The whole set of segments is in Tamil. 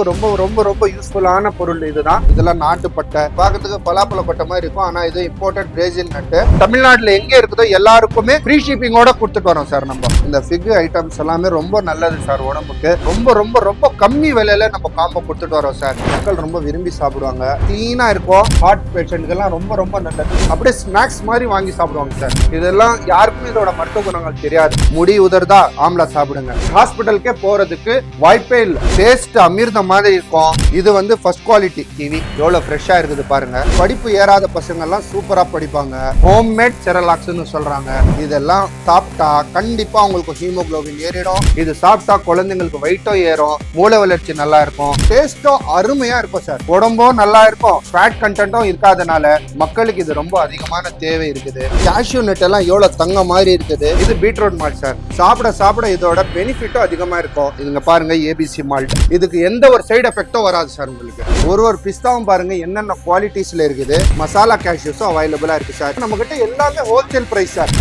மக்களுக்கு ரொம்ப ரொம்ப ரொம்ப யூஸ்ஃபுல்லான பொருள் இதுதான். இதெல்லாம் நாட்டுப்பட்டை, பார்க்கறதுக்கு பலாப்பழ கொட்டை மாதிரி இருக்கும். ஆனா இது இம்போர்ட்டட் பிரேசில் நட்டு. தமிழ்நாட்டுல எங்க இருக்குதோ எல்லாருக்குமே ஃப்ரீ ஷிப்பிங்கோட கொடுத்துட்டு வரோம் சார். நம்ம இந்த ஃபிக் ஐட்டம்ஸ் எல்லாமே ரொம்ப நல்லது சார். உடம்புக்கு ரொம்ப ரொம்ப ரொம்ப கம்மி விலையில நம்ம காம்போ கொடுத்துட்டு வரோம் சார். மக்கள் ரொம்ப விரும்பி சாப்பிடுவாங்க. கிளீனா இருக்கும். ஹார்ட் பேஷண்ட்கெல்லாம் ரொம்ப ரொம்ப நல்லது. அப்படியே ஸ்நாக்ஸ் மாதிரி வாங்கி சாப்பிடுவாங்க சார். இதெல்லாம் யாருக்கும் இதோட மருத்துவ குணங்கள் தெரியாது. முடி உதர்தா ஆம்லா சாப்பிடுங்க. ஹாஸ்பிட்டலுக்கே போறதுக்கு வாய்ப்பே இல்லை. டேஸ்ட் அமிர்தம் மாதிரி இருக்கும். இது வந்து ஃபர்ஸ்ட் குவாலிட்டி கிவி. எவ்வளவு ஃப்ரெஷ்ஷா இருக்குது பாருங்க. படிப்பு ஏறாத பசங்க எல்லாம் சூப்பரா படிப்பாங்க. ஹோம்மேட் செரலாக்ஸ்னு சொல்றாங்க. இதெல்லாம் சாப்பிட்டா கண்டிப்பா உங்களுக்கு ஹீமோகுளோபின் ஏறிடும். இது சாப்பிட்டா குழந்தைங்களுக்கு வெயிட்டும் ஏறும். மூளை வளர்ச்சி நல்லா இருக்கும். டேஸ்டும் அருமையா இருக்கும் சார். உடம்பும் நல்லா இருக்கும். ஃபேட் கண்டென்ட்டும் இருக்காதனால மக்களுக்கு இது ரொம்ப அதிகமான தேவை இருக்குது. கேஷ்யூ நட் எல்லாம் எவ்வளவு தங்க மாதிரி இருக்குது. இது பீட்ரூட் மால்ட் சார். சாப்பிட சாப்பிட இதோட பெனிஃபிட்டும் அதிகமா இருக்கும். இதுங்க பாருங்க ஏபிசி மால்ட். இதுக்கு எந்த ஒரு சைடு எஃபெக்டும் வராது சார். உங்களுக்கு ஒரு பிஸ்தாவும் பாருங்க என்னென்ன குவாலிட்டிஸ்ல இருக்குது. மசாலா கேஷ்யூஸும் அவைலபிளா இருக்கு சார். நம்ம கிட்ட எல்லாமே wholesale price sir.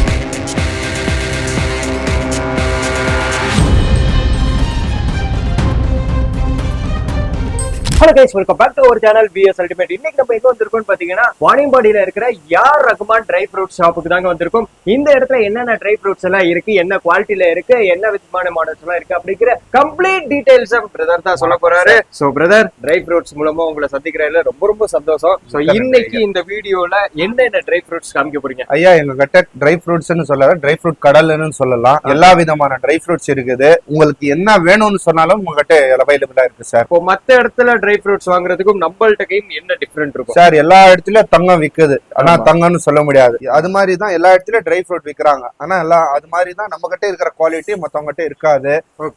Hello guys, welcome back to our channel PS Ultimate. இன்னைக்கு நம்ம எங்க வந்திருக்கோம் பாத்தீங்கன்னா, வாணியம்பாடியில இருக்கிற யார் ரகுமான் ட்ரை ஃப்ரூட் ஷாப்புக்கு தாங்க வந்திருக்கோம். இந்த இடத்துல என்னென்ன ட்ரை ஃப்ரூட்ஸ் எல்லாம் இருக்கு, என்ன குவாலிட்டியில இருக்கு, என்ன விதமான மாடல்ஸ் எல்லாம் இருக்கு அப்படிங்கிற கம்ப்ளீட் டீடைல்ஸ் பிரதர் தான் சொல்ல போறாரு. சோ பிரதர், ட்ரை ஃப்ரூட்ஸ் மூலமா உங்களை சந்திக்கிறதுல ரொம்ப ரொம்ப சந்தோஷம். சோ இன்னைக்கு இந்த வீடியோல என்னென்ன ட்ரை ஃப்ரூட்ஸ் காமிக்க போறீங்க? ஐயா, எங்க கிட்ட ட்ரை ஃப்ரூட்ஸ்னு சொல்லலாம், ட்ரை ஃப்ரூட் கடல்னு சொல்லலாம். எல்லா விதமான ட்ரை ஃப்ரூட்ஸ் இருக்குது. உங்களுக்கு என்ன வேணும்னு சொன்னாலும் உங்ககிட்ட அவைலபிளா இருக்கு சார். இப்போ மத்த இடத்துல ட்ரை ஃப்ரூட்ஸ் வாங்குறதுக்கும் நம்மள்ட்ட கையும் என்ன டிஃபரெண்ட் இருக்கும் சார்? எல்லா இடத்துலயும் தங்கம் விக்குது, ஆனா தங்கம்னு சொல்ல முடியாது. அது மாதிரி தான் எல்லா இடத்துலயும் ட்ரை ஃப்ரூட் விக்கிறாங்க. ஆனா எல்லாம் அது மாதிரி தான் நம்ம கிட்ட இருக்கிற குவாலிட்டி மத்தவங்க கிட்ட இருக்காது.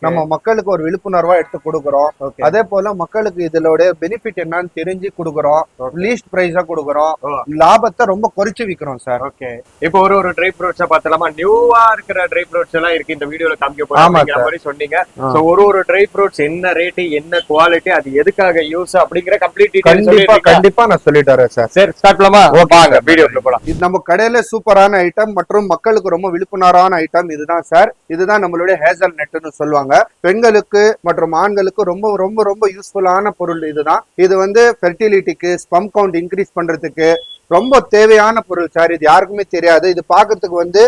நம்ம மக்களுக்கு ஒரு விழிப்புணர்வா எடுத்து கொடுக்குறோம். அதே போல மக்களுக்கு இதோட பெனிஃபிட் என்னன்னு தெரிஞ்சு கொடுக்குறோம். லீஸ்ட் பிரைஸா கொடுக்குறோம். லாபத்தை ரொம்ப குறைச்சு விக்கிறோம் சார். ஓகே, இப்போ ஒரு ட்ரை ஃப்ரூட்ஸா பார்த்தலாமா? நியூவா இருக்கிற ட்ரை ஃப்ரூட்ஸ் எல்லாம் இருக்கு இந்த வீடியோல காமிக்க போறோம் மாதிரி சொன்னீங்க. சோ ஒரு ட்ரை ஃப்ரூட்ஸ் என்ன ரேட், என்ன குவாலிட்டி, அது எதுக்காக யூஸ் அப்படிங்கிற கம்ப்ளீட் டீடைல்ஸ் கண்டிப்பா நான் சொல்லிட்டு வரேன் சார். சரி, ஸ்டார்ட் பண்ணலாமா? வாங்க வீடியோக்குள்ள போலாம். இது நம்ம கடையில சூப்பரான ஐட்டம் மற்றும் மக்களுக்கு ரொம்ப விழிப்புணர்வான ஐட்டம் இதுதான் சார். இதுதான் நம்மளுடைய ஹேசல் நட்னு சொல்லுவாங்க. பெண்களுக்கு மற்றும் ஆண்களுக்கு ரொம்ப ரொம்ப ரொம்ப யூஸ்ஃபுல்லான பொருள் இதுதான். இது வந்து ஃபெர்டிலிட்டிக்கு, ஸ்பம் கவுண்ட் இன்க்ரீஸ் பண்றதுக்கு ரொம்ப தேவையான பொருள் சார். இது யாருக்குமே தெரியாது. இது பாக்கிறதுக்கு வந்து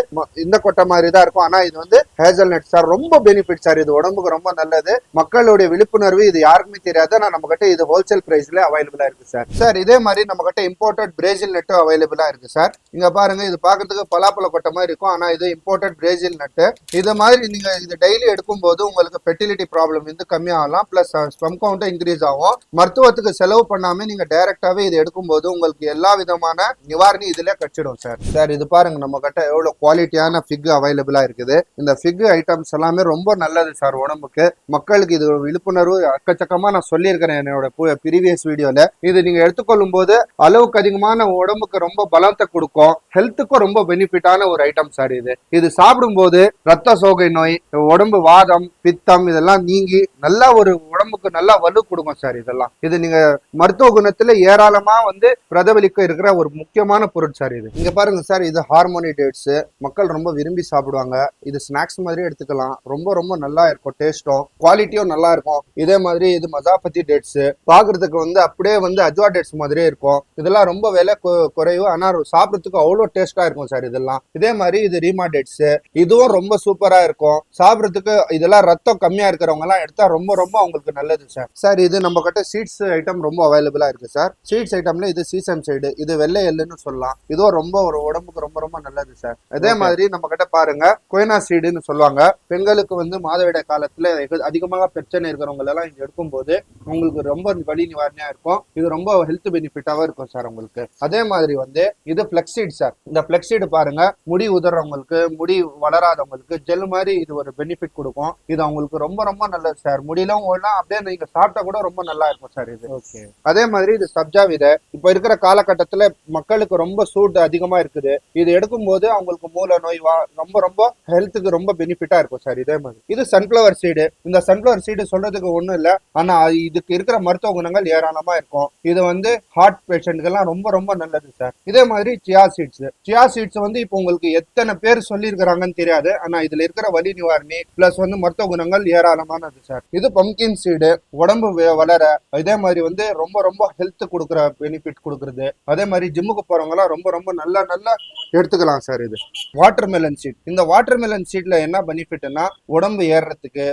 இந்த கொட்டை மாதிரி தான் இருக்கும். ஆனா இது வந்து ஹேசல் நட் சார். ரொம்ப பெனிஃபிட் சார். இது உடம்புக்கு ரொம்ப நல்லது. மக்களுடைய விழிப்புணர்வு இது யாருக்குமே தெரியாது. ஆனா நம்ம கிட்ட இது ஹோல்சேல் பிரைஸ்ல அவைலபிளா இருக்கு சார். சார் இதே மாதிரி நம்ம கிட்ட இம்போர்ட்டட் பிரேசில் நட்டு அவைலபிளா இருக்கு சார். இங்க பாருங்க, இது பாக்கிறதுக்கு பலாப்பழ கொட்டை மாதிரி இருக்கும். ஆனா இது இம்போர்ட்டட் பிரேசில் நட்டு. இது மாதிரி நீங்க இது டெய்லி எடுக்கும் போது உங்களுக்கு ஃபெர்டிலிட்டி ப்ராப்ளம் வந்து கம்மியாகலாம். பிளஸ் ஸ்பம் கவுண்ட் இன்க்ரீஸ் ஆகும். மருத்துவத்துக்கு செலவு பண்ணாம நீங்க டைரக்டாவே இது எடுக்கும் போது உங்களுக்கு எல்லா விதமான நிவாரணி இதுல கிடைச்சிடும் சார். சார் இது பாருங்க, நம்ம கிட்ட எவ்வளவு குவாலிட்டியான ஃபிக் அவைலபிளா இருக்குது. இந்த ஃபிக் ஐட்டம்ஸ் எல்லாமே ரொம்ப நல்லது சார் உடம்புக்கு. மக்களுக்கு இது விழிப்புணர்வு அக்கச்சக்கமா நான் சொல்லியிருக்கிறேன் என்னோட ப்ரீவியஸ் வீடியோல. இது நீங்க எடுத்துக்கொள்ளும் போது அளவுக்கு அதிகமான உடம்புக்கு ரொம்ப பலத்தை கொடுக்கும். ஹெல்த்துக்கும் ரொம்ப பெனிஃபிட்டான ஒரு ஐட்டம் சார் இது. இது சாப்பிடும் போது ரத்த சோகை நோய், உடம்பு வாதம், பித்தம் இதெல்லாம் நீங்கி நல்லா ஒரு உடம்புக்கு நல்லா வலு கொடுக்கும் சார். இதெல்லாம் இது நீங்க மருத்துவ குணத்துல ஏராளமா வந்து பிரதிபலிக்க இருக்கிற ஒரு முக்கியமான பொருள் சார். இது இங்க பாருங்க சார், இது ஹார்மோனி டேட்ஸ். மக்கள் ரொம்ப விரும்பி சாப்பிடுவாங்க. இது ஸ்நாக்ஸ் மாதிரி எடுத்துக்கலாம். ரொம்ப ரொம்ப நல்லா இருக்கும். டேஸ்டும் குவாலிட்டியும் நல்லா இருக்கும். இதே மாதிரி இது மசாபதி டேட்ஸ். பாக்குறதுக்கு வந்து அப்படியே வந்து அஜ்வா டேட்ஸ் மாதிரியே இருக்கும். இதெல்லாம் ரொம்ப விலை குறைவு, ஆனா சாப்பிடறதுக்கு அவ்வளவு டேஸ்டா இருக்கும் சார். இதெல்லாம் இதே மாதிரி இது ரீமா டேட்ஸ். இதுவும் ரொம்ப சூப்பரா இருக்கும் சாப்பிடறதுக்கு. இதெல்லாம் ரத்தம் கம்மியா இருக்கிறவங்க எல்லாம் எடுத்தா ரொம்ப ரொம்ப அவங்களுக்கு நல்லது சார். சார் இது நம்ம கிட்ட சீட்ஸ் ஐட்டம் ரொம்ப அவைலபிளா இருக்கு சார். சீட்ஸ் ஐட்டம்ல இது சீசம் சைடு, இது வெள்ளை எள்ளுன்னு சொல்லலாம். இதுவும் ரொம்ப ஒரு உடம்புக்கு ரொம்ப ரொம்ப நல்லது சார். அதே மாதிரி நம்ம கிட்ட பாருங்க கொய்னா சீடுன்னு சொல்லுவாங்க. பெண்களுக்கு வந்து மாதவிட காலத்துல அதிகமாக பிரச்சனை இருக்கிறவங்க எல்லாம் இங்க எடுக்கும் போது உங்களுக்கு ரொம்ப வலி நிவாரணியா இருக்கும். இது ரொம்ப ஹெல்த் பெனிஃபிட்டாவும் இருக்கும் சார் உங்களுக்கு. அதே மாதிரி வந்து இது பிளக்ஸீட் சார். இந்த பிளக்ஸீடு பாருங்க, முடி உதறவங்களுக்கு, முடி வளராதவங்களுக்கு ஜெல் மாதிரி இது ஒரு பெனிஃபிட் கொடுக்கும். இது அவங்களுக்கு ரொம்ப ரொம்ப நல்லது சார். முடியெல்லாம் அப்படியே நீங்க சாப்பிட்டா கூட ரொம்ப நல்லா இருக்கும் சார் இது. ஓகே, அதே மாதிரி இது சப்ஜா விதை. இப்ப இருக்கிற காலகட்டத்துல மக்களுக்கு ரொம்ப சூடு அதிகமா இருக்குது. இது எடுக்கும் போது அவங்களுக்கு மூல நோய் ரொம்ப ரொம்ப ஹெல்த்துக்கு ரொம்ப பெனிஃபிட்டா இருக்கும் சார். இதே மாதிரி இது சன்ஃபிளவர் சீடு. இந்த சன்ஃபிளவர் சீடு சொல்றதுக்கு ஒண்ணும் இல்ல, ஆனா இதுக்கு இருக்கிற மருத்துவ குணங்கள் ஏராளமா இருக்கும். இது வந்து ஹார்ட் பேஷண்ட்கெல்லாம் ரொம்ப ரொம்ப நல்லது சார். இதே மாதிரி சியா சீட்ஸ். சியா சீட்ஸ் வந்து இப்போ உங்களுக்கு எத்தனை பேர் சொல்லி இருக்கிறாங்கன்னு தெரியாது, ஆனா இதுல இருக்கிற வலி நிவாரணி பிளஸ் வந்து மருத்துவ குணங்கள் ஏராளமானது சார். இது பம்கின் சீட். சீடு உடம்பு வளர, இதே மாதிரி வந்து ரொம்ப ரொம்ப ஹெல்த் கொடுக்குற பெனிஃபிட் கொடுக்குறது. அதே மாதிரி ஜிம்முக்கு போறவங்க எல்லாம் ரொம்ப ரொம்ப நல்லா நல்லா எடுத்துக்கலாம் சார். இது வாட்டர் மெலன் சீட். இந்த வாட்டர் மெலன் சீட்ல என்ன பெனிஃபிட்னா உடம்பு ஏறுறதுக்கு,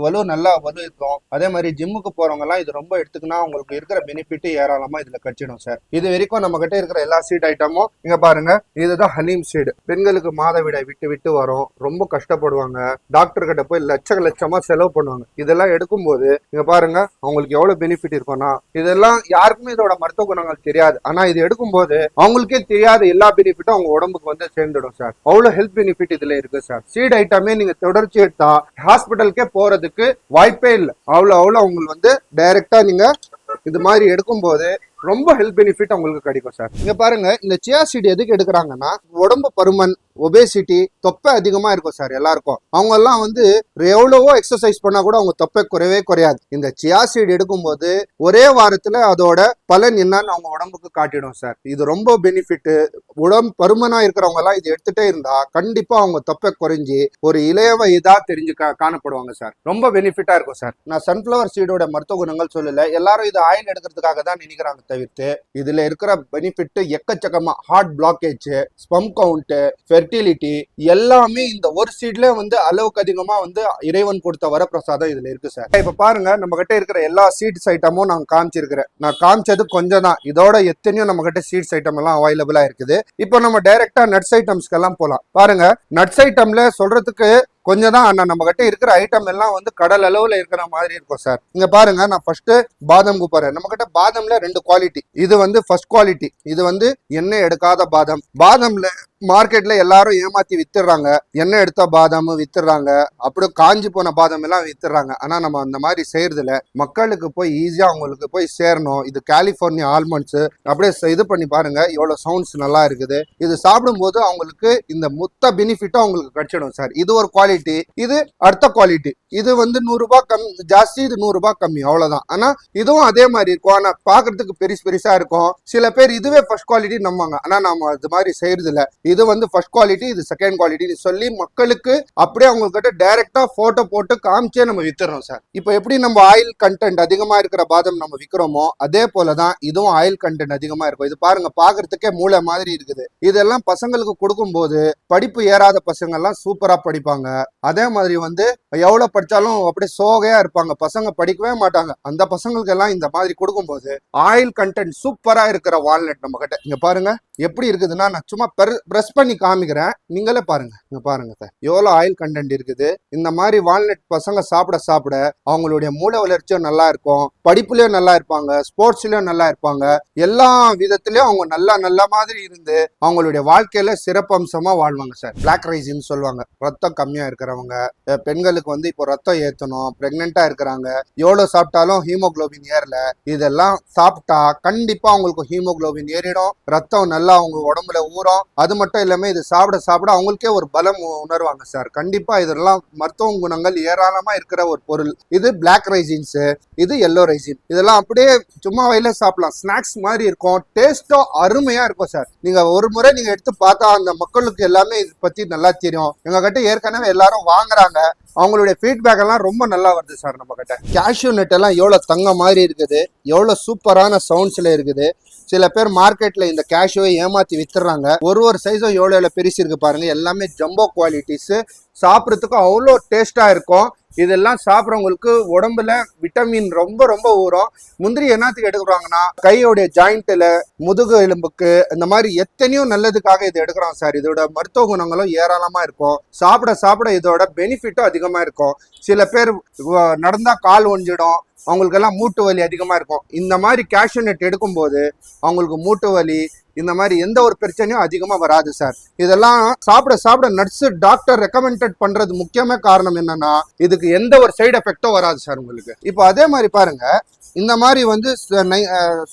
வலு நல்லா வலு இருக்கும். அதே மாதிரி ஜிம்முக்கு போறவங்க எல்லாம் இது ரொம்ப எடுத்துக்கினா உங்களுக்கு இருக்கிற பெனிஃபிட் ஏராளமா இதுல கிடைச்சிடும் சார். இது வரைக்கும் நம்ம கிட்ட இருக்கிற எல்லா சீட் ஐட்டமும் இங்க பாருங்க. இதுதான் ஹலீம் சீடு. பெண்களுக்கு மாதவிடாய் விட்டு விட்டு வரும், ரொம்ப கஷ்டப்படுவாங்க, டாக்டர் கிட்ட போய் லட்சமா செலவு பண்ணுவாங்க. இதெல்லாம் எடுக்கும்போது இங்க பாருங்க அவங்களுக்கு எவ்வளவு பெனிஃபிட் இருக்கும்னா, இதெல்லாம் யாருக்குமே இதோட மருத்துவ குணங்கள் தெரியாது. ஆனா இது எடுக்கும்போது அவங்களுக்கே தெரியாத எல்லா பெனிஃபிட்டும் அவங்க உடம்புக்கு வந்து சேர்ந்துடும் சார். அவ்வளவு ஹெல்த் பெனிஃபிட் இதுல இருக்கு சார். சீட் ஐட்டமே நீங்க தொடர்ச்சி எடுத்தா ஹாஸ்பிட்டலுக்கே போறதுக்கு வாய்ப்பே இல்லை. அவ்வளவு அவங்களுக்கு வந்து டைரக்டா நீங்க இது மாதிரி எடுக்கும்போது ரொம்ப ஹெல்த் பெனிஃபிட் உங்களுக்கு கிடைக்கும் சார். இங்க பாருங்க, இந்த சியா சீட் எதுக்கு எடுக்கிறாங்கன்னா உடம்பு பருமன், ஒபேசிட்டி, தொப்பை அதிகமா இருக்கும் சார் எல்லாருக்கும். அவங்க எல்லாம் வந்து எவ்வளவோ எக்ஸசைஸ் பண்ணா கூட அவங்க தொப்பை குறையாது. இந்த சியா சீட் எடுக்கும்போது ஒரே வாரத்துல அதோட பலன் என்னன்னு அவங்க உடம்புக்கு காட்டிடும் சார். இது ரொம்ப பெனிஃபிட். உடம்பு பருமனா இருக்கிறவங்க எல்லாம் இது எடுத்துட்டே இருந்தா கண்டிப்பா அவங்க தொப்பை குறைஞ்சி ஒரு இளைய வயதா தெரிஞ்சு காணப்படுவாங்க சார். ரொம்ப பெனிஃபிட்டா இருக்கும் சார். நான் சன்ஃபிளவர் சீடோட மருத்துவ குணங்கள் சொல்லல, எல்லாரும் இது ஆயில் எடுக்கிறதுக்காக தான் நினைக்கிறாங்க தவிர்த்து இதுல இருக்கிற பெனிஃபிட் எக்கச்சக்கமா. Heart blockage, sperm count, fertility எல்லாமே இந்த ஒரு சீட்ல வந்து அளவுக்கு அதிகமா வந்து இறைவன் கொடுத்த வரப்பிரசாதம் இதுல இருக்கு சார். இப்ப பாருங்க, நம்ம கிட்ட இருக்கிற எல்லா சீட்ஸ் ஐட்டமும் நான் காமிச்சிருக்கிறேன். நான் காமிச்சது கொஞ்சம் தான், இதோட எத்தனையோ நம்ம கிட்ட சீட்ஸ் ஐட்டம் எல்லாம் அவைலபிளா இருக்குது. இப்போ நம்ம டைரக்டா நட்ஸ் ஐட்டம்ஸ்க்கு எல்லாம் போலாம். பாருங்க, நட்ஸ் ஐட்டம்ல சொல்றதுக்கு கொஞ்சம் தான். ஆனா நம்ம கிட்ட இருக்கிற ஐட்டம் எல்லாம் வந்து கடல் அளவுல இருக்கிற மாதிரி இருக்கும் சார். இங்க பாருங்க, நான் ஃபர்ஸ்ட் பாதம் கூப்பிடுறேன். நம்ம கிட்ட பாதம்ல 2 குவாலிட்டி. இது வந்து ஃபர்ஸ்ட் குவாலிட்டி. இது வந்து எண்ணெய் எடுக்காத பாதம். பாதம்ல மார்க்கெட்ல எல்லாரும் ஏமாத்தி வித்துடுறாங்க. எண்ணெய் எடுத்த பாதாம் வித்துடுறாங்க, அப்படியே காஞ்சி போன பாதம் எல்லாம் வித்துடுறாங்க. ஆனா நம்ம அந்த மாதிரி செய்யறதுல மக்களுக்கு போய் ஈஸியா அவங்களுக்கு போய் சேரணும். இது கலிபோர்னியா ஆல்மண்ட்ஸ். அப்படியே இது பண்ணி பாருங்க, எவ்வளவு சவுண்ட்ஸ் நல்லா இருக்குது. இது சாப்பிடும்போது அவங்களுக்கு இந்த மொத்த பெனிஃபிட்டும் அவங்களுக்கு கிடைச்சிடும் சார். இது ஒரு குவாலிட்டி. இது அடுத்த குவாலிட்டி. இது வந்து 100 ரூபாய் கம்மி ஜாஸ்தி, இது 100 ரூபாய் கம்மி, அவ்வளவுதான். ஆனா இதுவும் அதே மாதிரி இருக்கும். ஆனா பாக்குறதுக்கு பெருசா இருக்கும். சில பேர் இதுவே ஃபர்ஸ்ட் குவாலிட்டி நம்புவாங்க. ஆனா நம்ம அது மாதிரி செய்யறது இல்ல. இது வந்து ஃபர்ஸ்ட் குவாலிட்டி, இது செகண்ட் குவாலிட்டி சொல்லி மக்களுக்கு அப்படியே அவங்க கிட்ட டைரக்டா போட்டோ போட்டு காமிச்சே நம்ம வித்துறோம் சார். இப்போ எப்படி நம்ம ஆயில் கண்டென்ட் அதிகமா இருக்கிற பாதம் நம்ம விற்கிறோமோ அதே போலதான் இதுவும் ஆயில் கண்டென்ட் அதிகமா இருக்கும். இது பாருங்க, பாக்குறதுக்கே மூளை மாதிரி இருக்குது. இதெல்லாம் பசங்களுக்கு கொடுக்கும் போது படிப்பு ஏறாத பசங்க எல்லாம் சூப்பரா படிப்பாங்க. அதே மாதிரி வந்து எவ்வளவு படிச்சாலும் அப்படியே சோகையா இருப்பாங்க, பசங்க படிக்கவே மாட்டாங்க. அந்த பசங்களுக்கு எல்லாம் இந்த மாதிரி கொடுக்கும்போது ஆயில் கண்டென்ட் சூப்பரா இருக்கிற வால்நட் நம்ம கிட்ட இங்க பாருங்க எப்படி இருக்குதுன்னா, நான் சும்மா பிரஸ் பண்ணி காமிக்கிறேன், நீங்களே பாருங்க. இங்க பாருங்க சார், எவ்வளவு ஆயில் கண்டென்ட் இருக்குது. இந்த மாதிரி வால்நட் பசங்க சாப்பிட அவங்களுடைய மூளை வளர்ச்சியும் நல்லா இருக்கும், படிப்புலயும் நல்லா இருப்பாங்க, ஸ்போர்ட்ஸ்லயும் நல்லா இருப்பாங்க. எல்லா விதத்திலயும் அவங்க நல்ல மாதிரி இருந்து அவங்களுடைய வாழ்க்கையில சிறப்பம்சமா வாழ்வாங்க சார். பிளாக் ரைஸ்ன்னு சொல்லுவாங்க, ரத்தம் கம்மியா இருக்கிறவங்க, பெண்களுக்கு வந்து இப்போ ரத்தம் ஏற்றணும், பிரெக்னெண்டா இருக்கிறாங்க, எவ்வளவு சாப்பிட்டாலும் ஹீமோகுளோபின் ஏறல, இதெல்லாம் சாப்பிட்டா கண்டிப்பா அவங்களுக்கு ஹீமோகுளோபின் ஏறிடும், ரத்தம் நல்லா அவங்க உடம்புல ஊறும். அது மட்டும் இல்லாம இது சாப்பிட அவங்களுக்கே ஒரு பலம் உணர்வாங்க சார். கண்டிப்பா இதெல்லாம் மருத்துவ குணங்கள் ஏராளமா இருக்கிற ஒரு பொருள். இது பிளாக் ரைசின்ஸ், இது எல்லோ ரைசின். இதெல்லாம் அப்படியே சும்மா வயல சாப்பிடலாம், ஸ்நாக்ஸ் மாதிரி இருக்கும், டேஸ்டும் அருமையா இருக்கும் சார். நீங்க ஒரு முறை நீங்க எடுத்து பார்த்தா அந்த மக்களுக்கு எல்லாமே இது பத்தி நல்லா தெரியும். எங்க கிட்ட ஏற்கனவே எல்லாரும் வாங்குறாங்க, அவங்களுடைய ஃபீட்பேக் எல்லாம் ரொம்ப நல்லா வருது சார். நம்ம கிட்ட கேஷ்யூ நட் எல்லாம் எவ்வளவு தங்க மாதிரி இருக்குது, எவ்வளவு சூப்பரான சவுண்ட்ஸ்ல இருக்குது. சில பேர் மார்க்கெட்ல இந்த கேஷ்யூவை ஏமாத்தி வித்துறாங்க. ஒரு சைஸும் எவ்வளவு பெருசு இருக்கு பாருங்க, எல்லாமே ஜம்போ குவாலிட்டிஸ். சாப்பிட்றதுக்கு அவ்வளோ டேஸ்டா இருக்கும். இதெல்லாம் சாப்பிட்றவங்களுக்கு உடம்புல விட்டமின் ரொம்ப ஊறும். முந்திரி என்னத்துக்கு எடுக்கிறாங்கன்னா கையோடைய ஜாயிண்ட்ல, முதுகு எலும்புக்கு, இந்த மாதிரி எத்தனையோ நல்லதுக்காக இது எடுக்கிறோம் சார். இதோட மருத்துவ குணங்களும் ஏராளமா இருக்கும். சாப்பிட இதோட பெனிஃபிட்டும் அதிகமா இருக்கும். சில பேர் நடந்தா கால் ஒஞ்சிடும், அவங்களுக்கெல்லாம் மூட்டு வலி அதிகமா இருக்கும். இந்த மாதிரி கேஷ்யூ நட் எடுக்கும்போது அவங்களுக்கு மூட்டு வலி இந்த மாதிரி எந்த ஒரு பிரச்சனையும் அதிகமா வராது சார். இதெல்லாம் சாப்பிட நட்ஸ் டாக்டர் ரெக்கமெண்டட் பண்றது முக்கியமான காரணம் என்னன்னா, இதுக்கு எந்த ஒரு சைடு எஃபெக்டும் வராது சார் உங்களுக்கு. இப்போ அதே மாதிரி பாருங்க, இந்த மாதிரி வந்து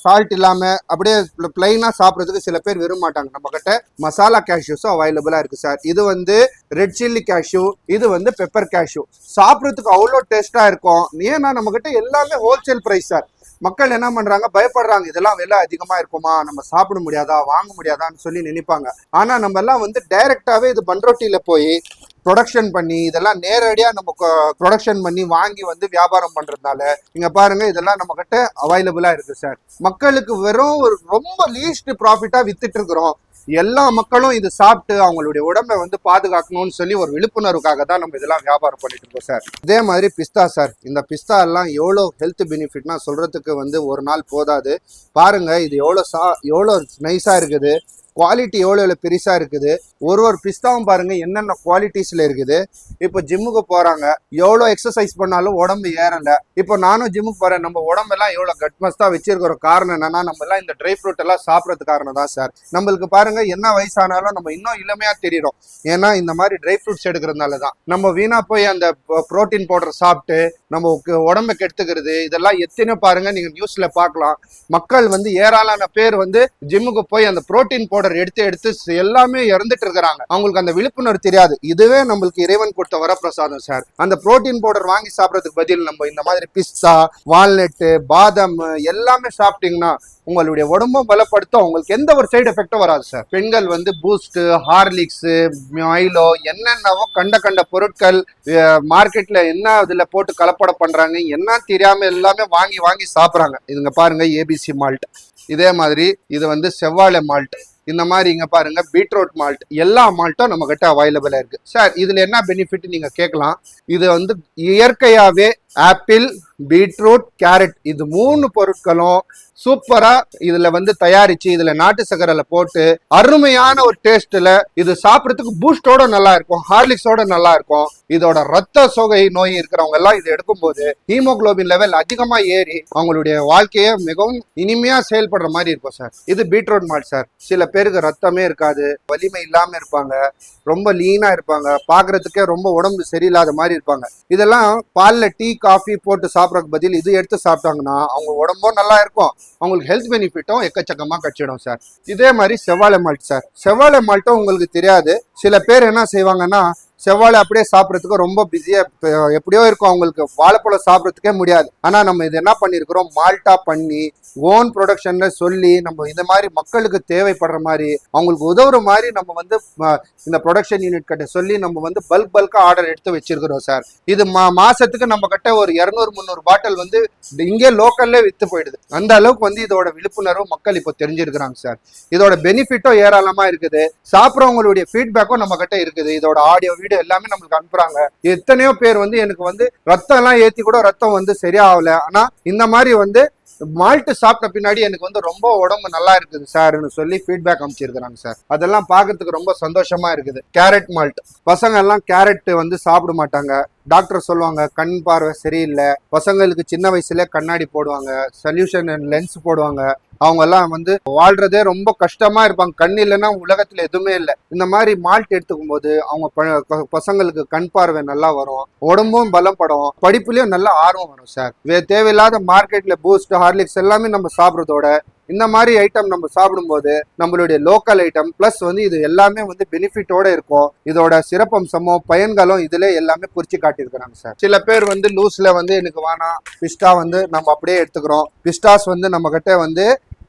சால்ட் இல்லாம அப்படியே பிளைனா சாப்பிட்றதுக்கு சில பேர் விரும்ப மாட்டாங்க. நம்ம கிட்ட மசாலா கேஷ்யூஸும் அவைலபிளா இருக்கு சார். இது வந்து ரெட் சில்லி கேஷ்யூ, இது வந்து பெப்பர் கேஷ்யூ. சாப்பிட்றதுக்கு அவ்வளோ டேஸ்டா இருக்கும். ஏன்னா நம்ம கிட்ட எல்லாமே ஹோல்சேல் பிரைஸ் சார். மக்கள் என்ன பண்றாங்க, பயப்படுறாங்க. இதெல்லாம் விலை அதிகமா இருக்குமா, நம்ம சாப்பிட முடியாதா, வாங்க முடியாதான்னு சொல்லி நினைப்பாங்க. ஆனா நம்ம எல்லாம் வந்து டைரக்டாவே இது பண்ருட்டியில போய் ப்ரொடக்ஷன் பண்ணி இதெல்லாம் நேரடியா நம்ம ப்ரொடக்ஷன் பண்ணி வாங்கி வந்து வியாபாரம் பண்றதுனால இங்க பாருங்க இதெல்லாம் நம்ம கிட்ட அவைலபிளா இருக்கு சார். மக்களுக்கு வெறும் ஒரு ரொம்ப லீஸ்ட் ப்ராஃபிட்டா வித்துட்டு இருக்கிறோம். எல்லா மக்களும் இது சாப்பிட்டு அவங்களுடைய உடம்பை வந்து பாதுகாக்கணும்னு சொல்லி ஒரு விழிப்புணர்வுக்காக தான் நம்ம இதெல்லாம் வியாபாரம் பண்ணிட்டு இருக்கோம் சார். இதே மாதிரி பிஸ்தா சார், இந்த பிஸ்தா எல்லாம் எவ்வளோ ஹெல்த் பெனிஃபிட்னா சொல்றதுக்கு வந்து ஒரு நாள் போதாது. பாருங்க இது எவ்வளோ நைஸா இருக்குது, குவாலிட்டி எவ்வளோ பெருசா இருக்குது. ஒரு பிஸ்தாவும் பாருங்க என்னென்ன குவாலிட்டிஸ்ல இருக்குது. இப்போ ஜிம்முக்கு போறாங்க, எவ்வளோ எக்ஸசைஸ் பண்ணாலும் உடம்பு ஏறல. இப்போ நானும் ஜிம்முக்கு போறேன், நம்ம உடம்பெல்லாம் எவ்வளோ கட்மஸ்தா வச்சிருக்கிற காரணம் என்னன்னா நம்ம எல்லாம் இந்த ட்ரை ஃப்ரூட் எல்லாம் சாப்பிட்றது காரணம் தான் சார். நம்மளுக்கு பாருங்க என்ன வயசானாலும் நம்ம இன்னும் இளமையா தெரியும். ஏன்னா இந்த மாதிரி ட்ரை ஃப்ரூட்ஸ் எடுக்கிறதுனால தான். நம்ம வீணா போய் அந்த புரோட்டீன் பவுடர் சாப்பிட்டு நம்ம உடம்பை கெடுத்துக்கிறது இதெல்லாம் எத்தனையோ பாருங்க நீங்க நியூஸ்ல பார்க்கலாம். மக்கள் வந்து ஏராளமான பேர் வந்து ஜிம்முக்கு போய் அந்த புரோட்டீன் பவுடர் எடுத்து எல்லாமே இறந்துட்டு இருக்கிறாங்க. அவங்களுக்கு அந்த விழிப்புணர்வு தெரியாது. இதுவே நம்மளுக்கு இறைவன் கொடுத்த வரப்பிரசாதம் சார். அந்த புரோட்டீன் பவுடர் வாங்கி சாப்பிடறதுக்கு பதில் நம்ம இந்த மாதிரி பிஸ்தா, வால்நட்டு, பாதாம் எல்லாமே சாப்பிட்டீங்கன்னா உங்களுடைய உடம்பும் பலப்படுத்தும். உங்களுக்கு எந்த ஒரு சைடு எஃபெக்டும் வராது சார். பெண்கள் வந்து பூஸ்ட், ஹார்லிக்ஸ், மைலோ என்னென்னவோ கண்ட பொருட்கள் மார்க்கெட்ல என்ன இதுல போட்டு கலப்படம் பண்றாங்க என்ன தெரியாம எல்லாமே வாங்கி சாப்பிட்றாங்க. இதுங்க பாருங்க ஏபிசி மால்ட், இதே மாதிரி இது வந்து செவ்வாழை மால்ட், இந்த மாதிரி இங்க பாருங்க பீட்ரூட் மால்ட், எல்லா மால்ட்டும் நம்ம கிட்ட அவைலபிளா இருக்கு சார். இதுல என்ன பெனிஃபிட் நீங்க கேட்கலாம். இது வந்து இயற்கையாவே ஆப்பிள், பீட்ரூட், கேரட் இது 3 பொருட்களும் சூப்பரா இதுல வந்து தயாரிச்சு இதுல நாட்டு சக்கரையில போட்டு அருமையான ஒரு டேஸ்ட்ல இது சாப்பிடறதுக்கு பூஸ்டோட நல்லா இருக்கும், ஹார்லிக்ஸோட நல்லா இருக்கும். இதோட ரத்த சோகை நோய் இருக்கிறவங்க எல்லாம் இது எடுக்கும்போது ஹீமோகுளோபின் லெவல் அதிகமா ஏறி அவங்களுடைய வாழ்க்கையை மிகவும் இனிமையா செயல்படுற மாதிரி இருக்கும் சார். இது பீட்ரூட் மால்ட் சார். சில பேருக்கு ரத்தமே இருக்காது, வலிமை இல்லாம இருப்பாங்க, ரொம்ப லீனா இருப்பாங்க, பாக்குறதுக்கே ரொம்ப உடம்பு சரியில்லாத மாதிரி இருப்பாங்க. இதெல்லாம் பால்ல டீ, காஃபி போட்டு சாப்பிட்றதுக்கு பதில் இது எடுத்து சாப்பிட்டாங்கன்னா அவங்க உடம்பும் நல்லா இருக்கும், அவங்களுக்கு ஹெல்த் பெனிஃபிட்டும் எக்கச்சக்கமா கிடைச்சிடும் சார். இதே மாதிரி செவ்வாழை மால்ட் சார். செவ்வாழை மால்ட்டும் உங்களுக்கு தெரியாது. சில பேர் என்ன செய்வாங்கன்னா செவ்வாழை அப்படியே சாப்பிட்றதுக்கு ரொம்ப பிஸியா எப்படியோ இருக்கும், அவங்களுக்கு வாழைப்பழம் சாப்பிட்றதுக்கே முடியாது. ஆனா நம்ம இது என்ன பண்ணிருக்கிறோம், மால்ட்டா பண்ணி ஓன் ப்ரொடக்ஷன்ல சொல்லி நம்ம இந்த மாதிரி மக்களுக்கு தேவைப்படுற மாதிரி அவங்களுக்கு உதவுற மாதிரி நம்ம வந்து இந்த ப்ரொடக்ஷன் யூனிட் கிட்ட சொல்லி நம்ம வந்து பல்கா ஆர்டர் எடுத்து வச்சிருக்கிறோம் சார். இது மாசத்துக்கு நம்ம கிட்ட ஒரு 200-300 பாட்டில் வந்து இங்கே லோக்கல்ல வித்து போயிடுது. அந்த அளவுக்கு வந்து இதோட விழிப்புணர்வு மக்கள் இப்போ தெரிஞ்சிருக்கிறாங்க சார். இதோட பெனிஃபிட்டும் ஏராளமா இருக்குது. சாப்பிட்றவங்களுடைய ஃபீட்பேக்கும் நம்ம கிட்ட இருக்குது. இதோட ஆடியோ வீடியோ எல்லாமே நம்மளுக்கு அனுப்புறாங்க. எத்தனையோ பேர் வந்து எனக்கு வந்து ரத்தம் எல்லாம் ஏத்தி கூட ரத்தம் வந்து சரியா ஆகல, ஆனா இந்த மாதிரி வந்து மால்ட் சாப்பிட்ட பின்னாடி எனக்கு வந்து ரொம்ப உடம்பு நல்லா இருக்குது சார்னு சொல்லி ஃபீட்பேக் அமைச்சிருக்கிறாங்க சார். அதெல்லாம் பார்க்கறதுக்கு ரொம்ப சந்தோஷமா இருக்குது. கேரட் மால்ட், பசங்க எல்லாம் கேரட் வந்து சாப்பிட மாட்டாங்க. டாக்டர் சொல்லுவாங்க கண் பார்வை சரியில்லை, பசங்களுக்கு சின்ன வயசுல கண்ணாடி போடுவாங்க, சொல்யூஷன் லென்ஸ் போடுவாங்க, அவங்க எல்லாம் வந்து வாழ்றதே ரொம்ப கஷ்டமா இருப்பாங்க. கண் இல்லைன்னா உலகத்துல எதுவுமே இல்லை. இந்த மாதிரி மால்ட் எடுத்துக்கும் போது அவங்க பசங்களுக்கு கண் பார்வை நல்லா வரும், உடம்பும் பலப்படும், படிப்புலயும் நல்ல ஆர்வம் வரும் சார். தேவையில்லாத மார்க்கெட்ல பூஸ்ட், ஹார்லிக்ஸ் எல்லாமே நம்ம சாப்பிட்றதோட இந்த மாதிரி ஐட்டம் நம்ம சாப்பிடும்போது நம்மளுடைய லோக்கல் ஐட்டம் பிளஸ் வந்து இது எல்லாமே வந்து பெனிஃபிட்டோட இருக்கும். இதோட சிறப்பம்சமும் பயன்களும் இதுல எல்லாமே குறிச்சு காட்டியிருக்கிறாங்க சார். சில பேர் வந்து லூஸ்ல வந்து எனக்கு வேணாம், பிஸ்டா வந்து நம்ம அப்படியே எடுத்துக்கிறோம். பிஸ்டாஸ் வந்து நம்ம கிட்ட வந்து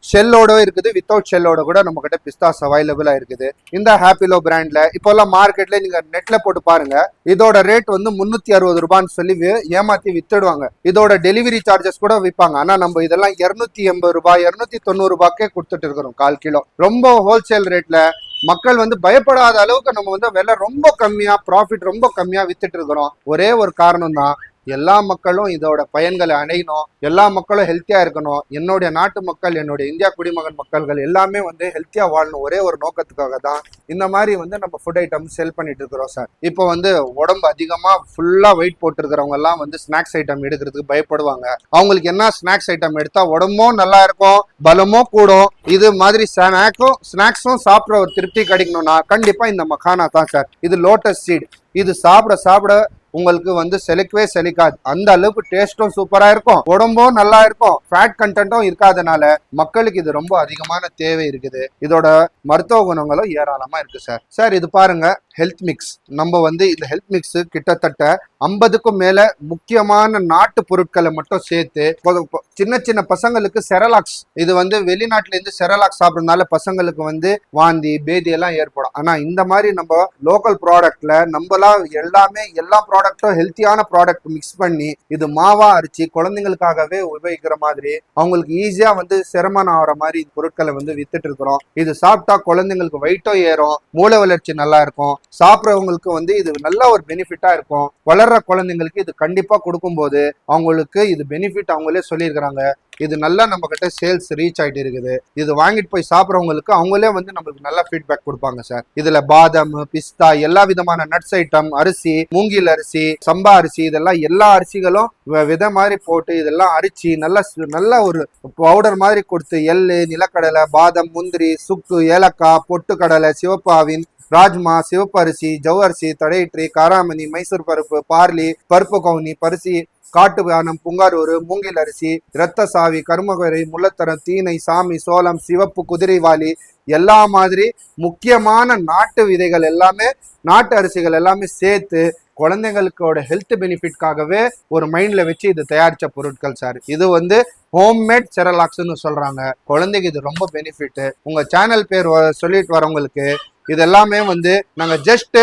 ஷெல்லோட இருக்குது, வித்தவுட் ஷெல்லோட கூட நம்ம கிட்ட பிஸ்தாஸ் அவைலபிளா இருக்குது. இந்த ஹாப்பிலோ பிராண்ட்ல இப்போல்லாம் மார்க்கெட்ல நீங்க நெட்ல போட்டு பாருங்க, இதோட ரேட் வந்து 360 ரூபான்னு சொல்லி ஏமாத்தி வித்துடுவாங்க. இதோட டெலிவரி சார்ஜஸ் கூட விற்பாங்க. ஆனா நம்ம இதெல்லாம் 280 ரூபாய், 290 ரூபாய்க்கே கொடுத்துட்டு இருக்கிறோம் 1/4 கிலோ. ரொம்ப ஹோல்சேல் ரேட்ல மக்கள் வந்து பயப்படாத அளவுக்கு நம்ம வந்து விலை ரொம்ப கம்மியா, ப்ராஃபிட் ரொம்ப கம்மியா வித்துட்டு இருக்கிறோம். ஒரே ஒரு காரணம் தான், எல்லா மக்களும் இதோட பயன்களை அடையணும், எல்லா மக்களும் ஹெல்த்தியா இருக்கணும். என்னுடைய நாட்டு மக்கள், என்னுடைய இந்தியா குடிமகன் மக்கள்கள் எல்லாமே வந்து ஹெல்த்தியா வாழணும். ஒரே ஒரு நோக்கத்துக்காக தான் இந்த மாதிரி வந்து நம்ம ஃபுட் ஐட்டம் செல் பண்ணிட்டு இருக்கிறோம் சார். இப்போ வந்து உடம்பு அதிகமா ஃபுல்லா வெயிட் போட்டு இருக்கிறவங்க எல்லாம் வந்து ஸ்நாக்ஸ் ஐட்டம் எடுக்கிறதுக்கு பயப்படுவாங்க. அவங்களுக்கு என்ன ஸ்நாக்ஸ் ஐட்டம் எடுத்தா உடம்பும் நல்லா இருக்கும், பலமும் கூடும். இது மாதிரி ஸ்நாக்ஸும் சாப்பிட்ற ஒரு திருப்தி கிடைக்கணும்னா கண்டிப்பா இந்த மக்கானா தான் சார். இது லோட்டஸ் சீட். இது சாப்பிட உங்களுக்கு வந்து செலிக்காது. அந்த அளவுக்கு டேஸ்டும் சூப்பரா இருக்கும், உடம்பும் நல்லா இருக்கும், ஃபேட் கண்டென்ட்டும் இருக்காதனால மக்களுக்கு இது ரொம்ப அதிகமான தேவை இருக்குது. இதோட மருத்துவ குணங்களும் ஏராளமா இருக்கு சார். சார் இது பாருங்க, ஹெல்த் மிக்ஸ். நம்ம வந்து இந்த ஹெல்த் மிக்ஸ் கிட்டத்தட்ட 50க்கும் மேல முக்கியமான நாட்டு பொருட்களை மட்டும் சேர்த்து சின்ன சின்ன பசங்களுக்கு செரலாக்ஸ், இது வந்து வெளிநாட்டுல இருந்து செரலாக்ஸ் சாப்பிடுறதுனால பசங்களுக்கு வந்து வாந்தி பேதி எல்லாம் ஏற்படும். ஆனா இந்த மாதிரி நம்ம லோக்கல் ப்ராடக்ட்ல நம்மளா எல்லா ப்ராடக்டும் ஹெல்த்தியான ப்ராடக்ட் மிக்ஸ் பண்ணி இது மாவா அரிச்சு குழந்தைங்களுக்காகவே உபயோகிக்கிற மாதிரி அவங்களுக்கு ஈஸியா வந்து செரமானம் ஆகிற மாதிரி பொருட்களை வந்து வித்துட்டு இருக்கிறோம். இது சாப்பிட்டா குழந்தைங்களுக்கு வெயிட்டும் ஏறும், மூளை வளர்ச்சி நல்லா இருக்கும், சாப்பிட்றவங்களுக்கு வந்து இது நல்ல ஒரு பெனிஃபிட்டா இருக்கும். வளர்ற குழந்தைங்களுக்கு இது கண்டிப்பா கொடுக்கும்போது அவங்களுக்கு இது பெனிஃபிட் அவங்களே சொல்லியிருக்கிறாங்க. இது நல்லா நம்ம கிட்ட சேல்ஸ் ரீச் ஆகிட்டு இருக்குது. இது வாங்கிட்டு போய் சாப்பிட்றவங்களுக்கு அவங்களே வந்து நம்மளுக்கு நல்ல ஃபீட்பேக் கொடுப்பாங்க சார். இதுல பாதாம், பிஸ்தா, எல்லா விதமான நட்ஸ் ஐட்டம், அரிசி, மூங்கில் அரிசி, சம்பா அரிசி, இதெல்லாம் எல்லா அரிசிகளும் விதை மாதிரி போட்டு இதெல்லாம் அரிச்சு நல்ல ஒரு பவுடர் மாதிரி கொடுத்து எள்ளு, நிலக்கடலை, பாதாம், முந்திரி, சுக்கு, ஏலக்காய், பொட்டுக்கடலை, சிவப்பு ஆவின், ராஜ்மா, சிவப்பு அரிசி, ஜவ்வரிசி, தடையிற்றி, காராமணி, மைசூர் பருப்பு, பார்லி, பருப்பு கவுனி, பரிசி, காட்டு யானம், புங்காரூர், மூங்கில் அரிசி, இரத்த சாவி, கருமகரை, முள்ளத்தரம், தீனை, சாமி, சோளம், சிவப்பு குதிரைவாலி, எல்லா மாதிரி முக்கியமான நாட்டு விதைகள் எல்லாமே, நாட்டு அரிசிகள் எல்லாமே சேர்த்து குழந்தைங்களுக்கோட ஹெல்த் பெனிஃபிட்காகவே ஒரு மைண்ட்ல வச்சு இது தயாரிச்ச பொருட்கள் சார். இது வந்து ஹோம்மேட் செரலாக்ஸ்ன்னு சொல்றாங்க. குழந்தைக்கு இது ரொம்ப பெனிஃபிட். உங்க சேனல் பேர் சொல்லிட்டு வரவங்களுக்கு இது எல்லாமே வந்து நாங்க ஜஸ்ட்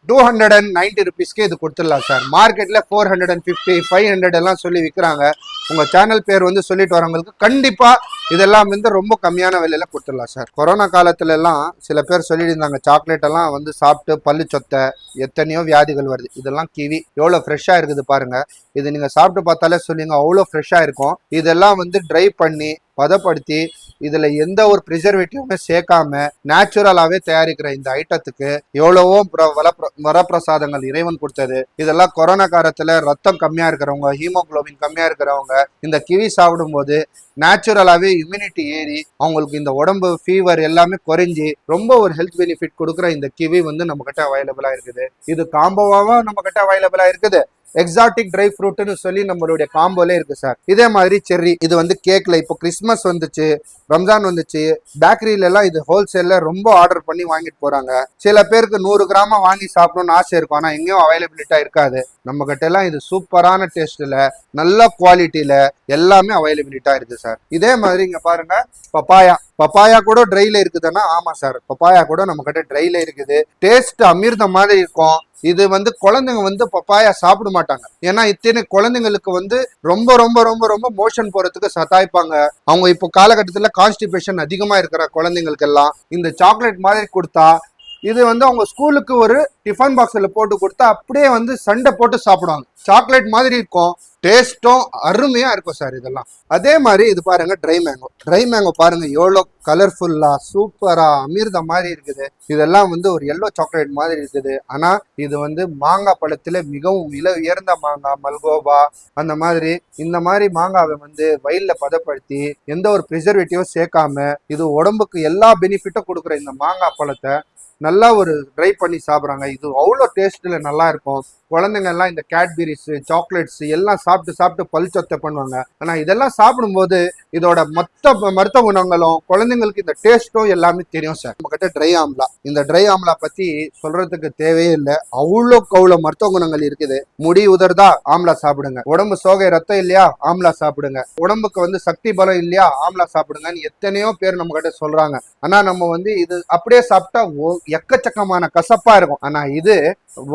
290 rupeesக்கு இது கொடுத்துடலாம் சார். மார்க்கெட்ல 450, 500 எல்லாம் சொல்லி விற்கிறாங்க. உங்க சேனல் பேர் வந்து சொல்லிட்டு வரவங்களுக்கு கண்டிப்பா இதெல்லாம் வந்து ரொம்ப கம்மியான விலையில கொடுத்துடலாம் சார். கொரோனா காலத்துல எல்லாம் சில பேர் சொல்லிட்டு இருந்தாங்க சாக்லேட் எல்லாம் வந்து சாப்பிட்டு பல்லு சொத்தை எத்தனையோ வியாதிகள் வருது. இதெல்லாம் கிவி எவ்வளவு ஃப்ரெஷ்ஷா இருக்குது பாருங்க. இது நீங்க சாப்பிட்டு பார்த்தாலே சொல்லுங்க அவ்வளோ ஃப்ரெஷ்ஷா இருக்கும். இதெல்லாம் வந்து ட்ரை பண்ணி பதப்படுத்தி இதுல எந்த ஒரு ப்ரிசர்வேட்டிவுமே சேர்க்காம நேச்சுரலாவே தயாரிக்கிற இந்த ஐட்டத்துக்கு எவ்வளவோ வரப்பிரசாதங்கள் இறைவன் கொடுத்தது. இதெல்லாம் கொரோனா காலத்துல ரத்தம் கம்மியா இருக்கிறவங்க, ஹீமோகுளோபின் கம்மியா இருக்கிறவங்க இந்த கிவி சாப்பிடும் போது நேச்சுரலாவே இம்யூனிட்டி ஏறி அவங்களுக்கு இந்த உடம்பு ஃபீவர் எல்லாமே குறைஞ்சி ரொம்ப ஒரு ஹெல்த் பெனிஃபிட் கொடுக்குற இந்த கிவி வந்து நம்ம கிட்ட அவைலபிளா இருக்குது. இது காம்போவாவும் நம்ம கிட்ட அவைலபிளா இருக்குது. எக்ஸாட்டிக் ட்ரை ஃப்ரூட்னு சொல்லி நம்மளுடைய காம்போல இருக்கு சார். இதே மாதிரி செர்ரி, இது வந்து கேக்ல இப்போ கிறிஸ்மஸ் வந்துச்சு, ரம்ஜான் வந்துச்சு, பேக்கரியில எல்லாம் இது ஹோல்சேல்ல ரொம்ப ஆர்டர் பண்ணி வாங்கிட்டு போறாங்க. சில பேருக்கு 100 கிராம வாங்கி சாப்பிடணும்னு ஆசை இருக்கும், ஆனா எங்கேயும் அவைலபிலிட்டா இருக்காது. நம்ம கிட்ட எல்லாம் இது சூப்பரான டேஸ்ட்ல நல்ல குவாலிட்டியில எல்லாமே அவைலபிலிட்டா இருக்கு சார். இதே மாதிரி இங்க பாருங்க பப்பாயா கூட ட்ரைல இருக்குதுன்னா, ஆமா சார், பப்பாயா கூட நம்ம கிட்ட ட்ரைல இருக்குது. டேஸ்ட் அமிர்தம் மாதிரி இருக்கும். இது வந்து குழந்தைங்க வந்து பப்பாயா சாப்பிட மாட்டாங்க. ஏன்னா இத்தனை குழந்தைங்களுக்கு வந்து ரொம்ப ரொம்ப ரொம்ப ரொம்ப மோஷன் போறதுக்கு சத்தாய்ப்பாங்க. அவங்க இப்போ காலகட்டத்துல கான்ஸ்டிபேஷன் அதிகமா இருக்கிற குழந்தைங்களுக்கு எல்லாம் இந்த சாக்லேட் மாதிரி கொடுத்தா இது வந்து அவங்க ஸ்கூலுக்கு ஒரு டிஃபன் பாக்ஸ்ல போட்டு கொடுத்தா அப்படியே வந்து சண்டை போட்டு சாப்பிடுவாங்க. சாக்லேட் மாதிரி இருக்கும், டேஸ்டும் அருமையா இருக்கும் சார். இதெல்லாம் அதே மாதிரி இது பாருங்க ட்ரை மேங்கோ பாருங்க எவ்வளோ கலர்ஃபுல்லா சூப்பரா அமிர்த மாதிரி இருக்குது. இதெல்லாம் வந்து ஒரு எல்லோ சாக்லேட் மாதிரி இருக்குது. ஆனா இது வந்து மாங்காய் பழத்துல மிகவும் விலை உயர்ந்த மாங்காய், மல்கோவா அந்த மாதிரி இந்த மாதிரி மாங்காவை வந்து வயல்ல பதப்படுத்தி எந்த ஒரு ப்ரிசர்வேட்டிவும் சேர்க்காம இது உடம்புக்கு எல்லா பெனிஃபிட்டும் கொடுக்குற இந்த மாங்காய் பழத்தை நல்லா ஒரு ட்ரை பண்ணி சாப்பிட்றாங்க. இது அவ்வளோ டேஸ்ட்ல நல்லா இருக்கும். குழந்தைங்க எல்லாம் இந்த கேட்பெரிஸ், சாக்லேட்ஸ் எல்லாம் சாப்பிட்டு பல் சொத்தை பண்ணுவாங்க. ஆனா இதெல்லாம் சாப்பிடும்போது இதோட மொத்த மருத்துவ குணங்களும் குழந்தைங்களுக்கு இந்த டேஸ்ட்டும் எல்லாமே தெரியும் சார். நம்ம கிட்ட ட்ரை ஆம்லா, இந்த ட்ரை ஆம்லா பத்தி சொல்றதுக்கு தேவையே இல்லை. அவ்வளோ மருத்துவ குணங்கள் இருக்குது. முடி உதர்தா ஆம்லா சாப்பிடுங்க, உடம்பு சோகை ரத்தம் இல்லையா ஆம்லா சாப்பிடுங்க, உடம்புக்கு வந்து சக்தி பலம் இல்லையா ஆம்லா சாப்பிடுங்கன்னு எத்தனையோ பேர் நம்ம கிட்ட சொல்றாங்க. ஆனா நம்ம வந்து இது அப்படியே சாப்பிட்டா எக்கச்சக்கமான கசப்பா இருக்கும். ஆனா இது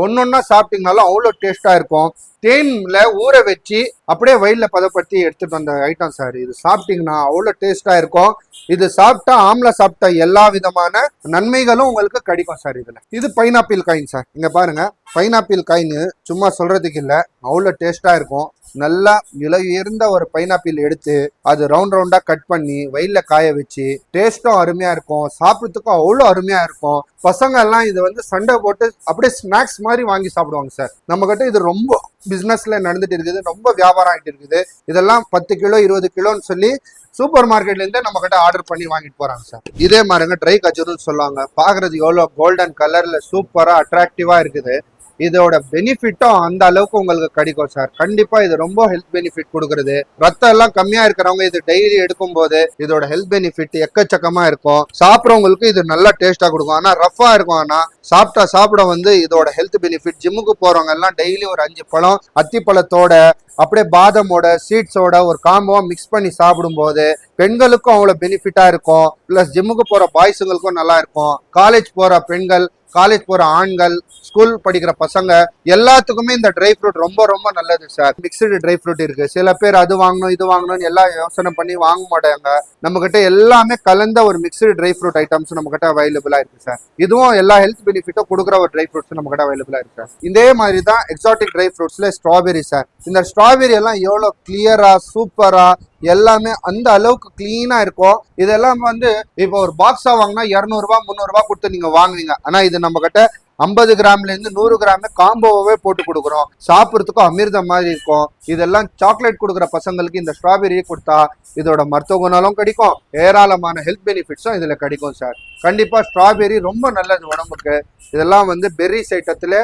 ஒன்னொன்னா சாப்பிட்டீங்கனாலும் அவ்வளோ டேஸ்டா இருக்கும். தேன்ல ஊற வச்சு அப்படியே வயல்ல பதப்படுத்தி எடுத்துட்டு வந்த ஐட்டம் சார். இது சாப்பிட்டீங்கன்னா அவ்வளோ டேஸ்டா இருக்கும். இது சாப்பிட்டா ஆம்லா சாப்பிட்டா எல்லா விதமான நன்மைகளும் உங்களுக்கு கிடைக்கும் சார். இது பைனாப்பிள் காயின் சார். இங்க பாருங்க, பைனாப்பிள் காயின் சும்மா சொல்றதுக்கு இல்லை, அவ்வளோ டேஸ்டா இருக்கும். நல்லா விலை உயர்ந்த ஒரு பைனாப்பிள் எடுத்து அது ரவுண்டா கட் பண்ணி வெயில்ல காய வச்சு டேஸ்டும் அருமையா இருக்கும், சாப்பிட்றதுக்கும் அவ்வளோ அருமையா இருக்கும். பசங்க எல்லாம் இது வந்து சண்டை போட்டு அப்படியே ஸ்நாக்ஸ் மாதிரி வாங்கி சாப்பிடுவாங்க சார். நம்ம கிட்ட இது ரொம்ப பிசினஸ்ல நடந்துட்டு இருக்குது, ரொம்ப வியாபாரம் ஆகிட்டு இருக்குது. இதெல்லாம் 10 கிலோ 20 கிலோன்னு சொல்லி சூப்பர் மார்க்கெட்ல இருந்து நம்ம கிட்ட ஆர்டர் பண்ணி வாங்கிட்டு போறாங்க சார். இதே மாதிரிங்க ட்ரை கஜூர்னு சொல்லுவாங்க. பாக்குறது எவ்வளோ கோல்டன் கலர்ல சூப்பரா அட்ராக்டிவா இருக்குது. இதோட பெனிஃபிட்டும் அந்த அளவுக்கு உங்களுக்கு கிடைக்கும் சார். கண்டிப்பா இது ரொம்ப ஹெல்த் பெனிஃபிட் கொடுக்குறது. ரத்தம் எல்லாம் கம்மியா இருக்கிறவங்க இது டெய்லி எடுக்கும் போது இதோட ஹெல்த் பெனிஃபிட் எக்கச்சக்கமா இருக்கும். சாப்பிட்றவங்களுக்கு இது நல்லா டேஸ்டா கொடுக்கும். ஆனா ரஃபா இருக்கும். ஆனா சாப்பிட வந்து இதோட ஹெல்த் பெனிஃபிட். ஜிம்முக்கு போறவங்க எல்லாம் டெய்லி ஒரு 5 பழம் அத்திப்பழத்தோட அப்படியே பாதமோட சீட்ஸோட ஒரு காம்போவா மிக்ஸ் பண்ணி சாப்பிடும் போது பெண்களுக்கும் அவ்வளவு பெனிஃபிட்டா இருக்கும். பிளஸ் ஜிம்முக்கு போற பாய்ஸுங்களுக்கும் நல்லா இருக்கும். காலேஜ் போற பெண்கள், காலேஜ் போற ஆண்கள், ஸ்கூல் படிக்கிற பசங்க எல்லாத்துக்குமே இந்த ட்ரை ஃப்ரூட் ரொம்ப ரொம்ப நல்லது சார். மிக்சடு ட்ரை ஃப்ரூட் இருக்கு. சில பேர் அது வாங்கணும் இது வாங்கணும்னு எல்லாம் யோசனை பண்ணி வாங்க மாட்டாங்க. நம்ம கிட்ட எல்லாமே கலந்த ஒரு மிக்சடு ட்ரை ஃப்ரூட் ஐட்டம்ஸ் நம்ம கிட்ட அவைலபிளா இருக்கு சார். இதுவும் எல்லா ஹெல்த் பெனிஃபிட்டும் கொடுக்குற ஒரு ட்ரை ஃப்ரூட்ஸ் நம்ம கிட்ட அவைலபிளா இருக்கு சார். இதே மாதிரி தான் எக்ஸாட்டிக் ட்ரை ஃப்ரூட்ஸ்ல ஸ்ட்ராபெரி சார். இந்த ஸ்ட்ராபெரி எல்லாம் எவ்வளவு கிளியரா சூப்பரா எல்லாமே அந்த அளவுக்கு கிளீனா இருக்கும். இதெல்லாம் வந்து இப்போ ஒரு பாக்ஸா வாங்கினா 200 ரூபாய் 300 ரூபாய் கொடுத்து நீங்க வாங்குவீங்க. ஆனா இது நம்ம கிட்ட 50 கிராம்ல இருந்து 100 கிராம் காம்போவே போட்டு கொடுக்குறோம். சாப்பிட்றதுக்கும் அமிர்தம் மாதிரி இருக்கும். இதெல்லாம் சாக்லேட் கொடுக்குற பசங்களுக்கு இந்த ஸ்ட்ராபெரியை கொடுத்தா இதோட மருத்துவ குணாலும் கிடைக்கும், ஏராளமான ஹெல்த் பெனிஃபிட்ஸும் இதுல கிடைக்கும் சார். கண்டிப்பா ஸ்ட்ராபெரி ரொம்ப நல்லது உடம்புக்கு. இதெல்லாம் வந்து பெர்ரிஸ் ஐட்டத்துல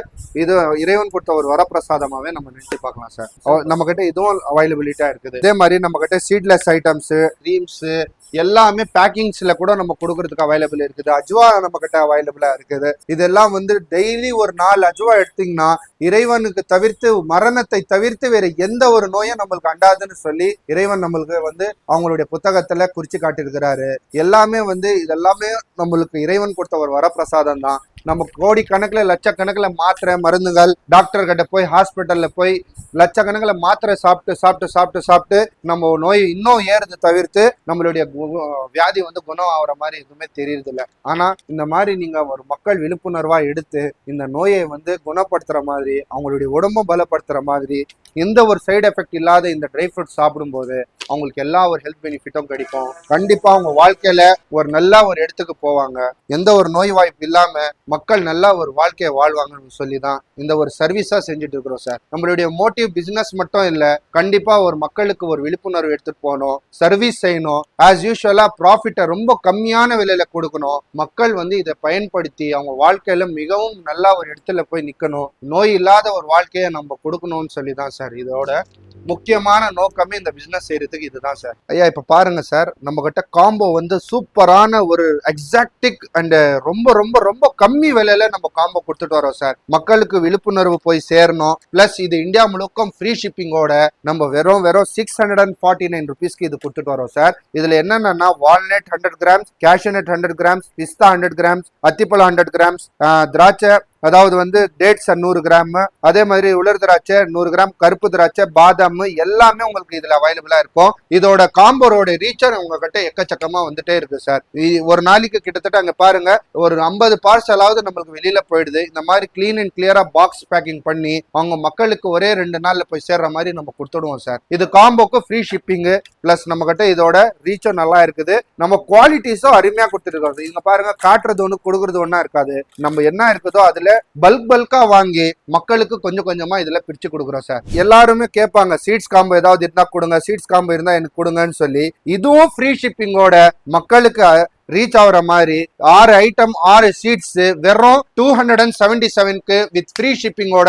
இது இறைவன் கொடுத்த ஒரு வரப்பிரசாதமாவே நம்ம நினைச்சு பார்க்கலாம் சார். நம்ம கிட்ட இதுவும் அவைலபிலிட்டா இருக்குது. இதே மாதிரி நம்ம கிட்ட சீட்லெஸ் ஐட்டம்ஸ், க்ரீம்ஸ் எல்லாமே பேக்கிங்ஸ்ல கூட நம்ம கொடுக்கறதுக்கு அவைலபிள் இருக்குது. அஜ்வா நம்ம கிட்ட அவைலபிளா இருக்குது. இதெல்லாம் வந்து டெய்லி ஒரு 4 அஜ்வா எடுத்தீங்கன்னா இறைவனுக்கு தவிர்த்து, மரணத்தை தவிர்த்து வேற எந்த ஒரு நோயும் நம்மளுக்கு அண்டாதுன்னு சொல்லி இறைவன் நம்மளுக்கு வந்து அவங்களுடைய புத்தகத்துல குறிச்சு காட்டியிருக்கிறாரு. எல்லாமே வந்து இதெல்லாமே நம்மளுக்கு இறைவன் கொடுத்த ஒரு வரப்பிரசாதம் தான். நம்ம கோடி கணக்குல லட்சக்கணக்கில் மாத்திரை மருந்துகள், டாக்டர் கிட்ட போய் ஹாஸ்பிட்டல்ல போய் லட்சக்கணக்கில் மாத்திரை சாப்பிட்டு நம்ம நோய் இன்னும் ஏறுது தவிர்த்து நம்மளுடைய வியாதி வந்து குணம் ஆகுற மாதிரி எதுவுமே தெரியறது இல்லை. ஆனா இந்த மாதிரி நீங்க ஒரு மக்கள் விழிப்புணர்வா எடுத்து இந்த நோயை வந்து குணப்படுத்துற மாதிரி, அவங்களுடைய உடம்பும் பலப்படுத்துற மாதிரி, எந்த ஒரு சைடு எஃபெக்ட் இல்லாத இந்த ட்ரை ஃப்ரூட் சாப்பிடும்போது அவங்களுக்கு எல்லா ஒரு ஹெல்த் பெனிஃபிட்டும் கிடைக்கும். கண்டிப்பா அவங்க வாழ்க்கையில ஒரு நல்ல ஒரு இடத்துக்கு போவாங்க. எந்த ஒரு நோய் வாய்ப்பு இல்லாம மக்கள் நல்லா ஒரு வாழ்க்கையை வாழ்வாங்கன்னு சொல்லி தான் இந்த ஒரு சர்வீஸா செஞ்சுட்டு இருக்கிறோம் சார். நம்மளுடைய மோட்டிவ் பிசினஸ் மட்டும் இல்ல, கண்டிப்பா ஒரு மக்களுக்கு ஒரு விழிப்புணர்வு எடுத்துட்டு போகணும், சர்வீஸ் செய்யணும். ஆஸ் யூஸ்வலா ப்ராஃபிட்டை ரொம்ப கம்மியான விலையில கொடுக்கணும். மக்கள் வந்து இதை பயன்படுத்தி அவங்க வாழ்க்கையில மிகவும் நல்லா ஒரு இடத்துல போய் நிக்கணும். நோய் இல்லாத ஒரு வாழ்க்கையை நம்ம கொடுக்கணும்னு சொல்லி தான் சார் இதோட முக்கியமான நோக்கமே இந்த பிசினஸ் செய்யறதுக்கு இதுதான் சார். ஐயா இப்ப பாருங்க சார், நம்ம கிட்ட காம்போ வந்து சூப்பரான ஒரு எக்ஸாக்டிக் அண்ட் ரொம்ப ரொம்ப ரொம்ப கம்மி விலையில நம்ம காம்போ கொடுத்துட்டு வரோம் சார். மக்களுக்கு விழிப்புணர்வு போய் சேரணும். பிளஸ் இது இந்தியா முழுக்கம் ஃப்ரீ ஷிப்பிங்கோட நம்ம வெறும் 649 ருபீஸ்க்கு இது கொடுத்துட்டு வரோம் சார். இதுல என்னன்னா வால்நட் 100 கிராம்ஸ், கேஷ்யூநட் 100 கிராம்ஸ், பிஸ்தா 100 கிராம்ஸ், அத்திப்பழம் 100 கிராம்ஸ், திராட்சை அதாவது வந்து டேட்ஸ் 100 கிராம், அதே மாதிரி உலர் திராட்சை 100 கிராம், கருப்பு திராட்சை, பாதாம் எல்லாமே உங்களுக்கு இதுல அவைலபிளா இருக்கும். இதோட காம்போரோட ரீச்சர் உங்ககிட்ட எக்கச்சக்கமா வந்துட்டே இருக்கு சார். ஒரு நாளைக்கு கிட்டத்தட்ட அங்க பாருங்க ஒரு 50 பார்சலாவது நம்மளுக்கு வெளியில போயிடுது. இந்த மாதிரி கிளீன் அண்ட் கிளியரா பாக்ஸ் பேக்கிங் பண்ணி அவங்க மக்களுக்கு ஒரே 2 நாள்ல போய் சேர்ற மாதிரி நம்ம கொடுத்துடுவோம் சார். இது காம்போக்கு ஃப்ரீ ஷிப்பிங். பிளஸ் நம்ம கிட்ட இதோட ரீச்சும் நல்லா இருக்குது. நம்ம குவாலிட்டிஸும் அருமையா கொடுத்துருக்கோம். இங்க பாருங்க, காட்டுறது ஒண்ணு கொடுக்கறது ஒண்ணா இருக்காது. நம்ம என்ன இருக்குதோ அதுல பல்கா வாங்கி மக்களுக்கு கொஞ்சம் கொஞ்சமா இதுல பிரிச்சு கொடுக்குறோம் சார். எல்லாருமே கேட்பாங்க சீட்ஸ் காம்போ ஏதாவது இருந்தா கொடுங்க, சீட்ஸ் காம்போ இருந்தா எனக்கு கொடுங்கன்னு சொல்லி. இதுவும் ஃப்ரீ ஷிப்பிங்கோட மக்களுக்கு ரீச் ஆகுற மாதிரி 6 ஐட்டம் 6 சீட்ஸ் வெறும் 277க்கு வித் ஃப்ரீ ஷிப்பிங்கோட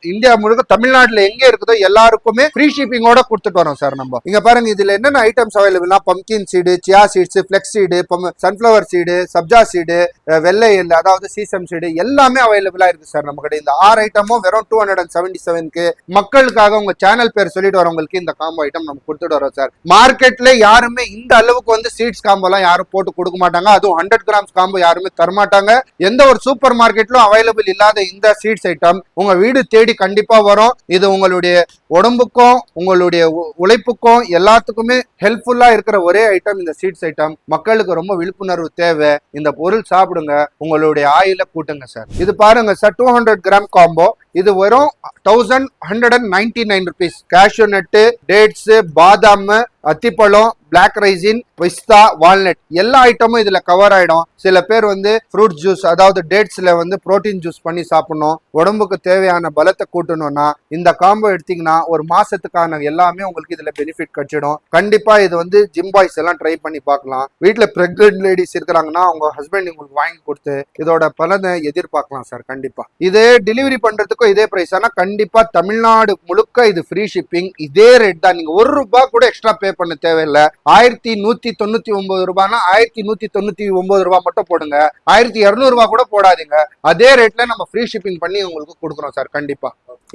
இந்தியா முழுக்க தமிழ்நாட்டுல எங்க இருக்குதோ எல்லாருக்குமே ஃப்ரீ ஷிப்பிங்கோட கொடுத்துட்டு வரோம் சார். நம்ம இங்க பாருங்க, இதுல என்னென்ன ஐட்டம்ஸ் அவைலபிள்னா pumpkin seed, chia seeds, flax seed, sunflower seed, sabja seed, வெள்ளை எள்ளு அதாவது சீசம் சீடு எல்லாமே அவைலபிளா இருக்கு சார். நம்ம கிட்ட இந்த 6 ஐட்டமும் வெறும் 277க்கு மக்களுக்காக உங்க சேனல் பேர் சொல்லிட்டு வரவங்களுக்கு இந்த காம்போ ஐட்டம் நம்ம கொடுத்துட்டு வரோம் சார். மார்க்கெட்ல யாருமே இந்த அளவுக்கு வந்து சீட்ஸ் காம்போ எல்லாம் யாரும் போட்டு மாட்டாங்க. அதுவும் 100 கிராம்ஸ் காம்போ யாருமே தரமாட்டாங்க. எந்த ஒரு சூப்பர் மார்க்கெட்லும் அவைலபிள் இல்லாத இந்த சீட்ஸ் ஐட்டம் உங்க வீடு தேடி கண்டிப்பா வரும். இது உங்களுடைய உடம்புக்கும் உங்களுடைய உழைப்புக்கும் எல்லாத்துக்குமே ஹெல்ப்ஃபுல்லா இருக்கிற ஒரே ஐட்டம் இந்த சீட்ஸ் ஐட்டம். மக்களுக்கு ரொம்ப விழிப்புணர்வு தேவை. இந்த பொருள் சாப்பிடுங்க, உங்களுடைய ஆயில கூட்டுங்க சார். இது பாருங்க சார், 200 கிராம் காம்போ. இது வெறும் 1199 ருபீஸ். கேஷ்யூ நட்டு, டேட்ஸ், பாதாம், அத்திப்பழம், பிளாக் ரைசின், பிஸ்தா, வால்நட் எல்லா ஐட்டமும் இதுல கவர் ஆயிடும். சில பேர் வந்து ஃப்ரூட் ஜூஸ், அதாவது டேட்ஸ்ல வந்து புரோட்டீன் ஜூஸ் பண்ணி சாப்பிடணும், உடம்புக்கு தேவையான பலத்தை கூட்டணும்னா இந்த காம்போ எடுத்தீங்கன்னா ஒரு மாசத்துக்கான எல்லாமே உங்களுக்கு இதுல பெனிஃபிட் கிடைச்சிடும். கண்டிப்பா இது வந்து ஜிம் பாய்ஸ் எல்லாம் ட்ரை பண்ணி பார்க்கலாம். வீட்டுல பிரெக்னன்ட் லேடிஸ் இருக்கிறாங்கன்னா அவங்க ஹஸ்பண்ட் உங்களுக்கு வாங்கி கொடுத்து இதோட பலனை எதிர்பார்க்கலாம் சார். கண்டிப்பா இதே டெலிவரி பண்றதுக்கும் இதே பிரைஸ். ஆனா கண்டிப்பா தமிழ்நாடு முழுக்க இது ஃப்ரீ ஷிப்பிங். இதே ரேட் தான். நீங்க ₹1 கூட எக்ஸ்ட்ரா பே பண்ண தேவையில்லை. 1199 ரூபாய்னா ₹1199 மட்டும் போடுங்க. ₹1200 கூட போடாதீங்க. அதே ரேட்ல நம்ம ஃப்ரீ ஷிப்பிங் பண்ணி உங்களுக்கு கொடுக்குறோம் சார். கண்டிப்பா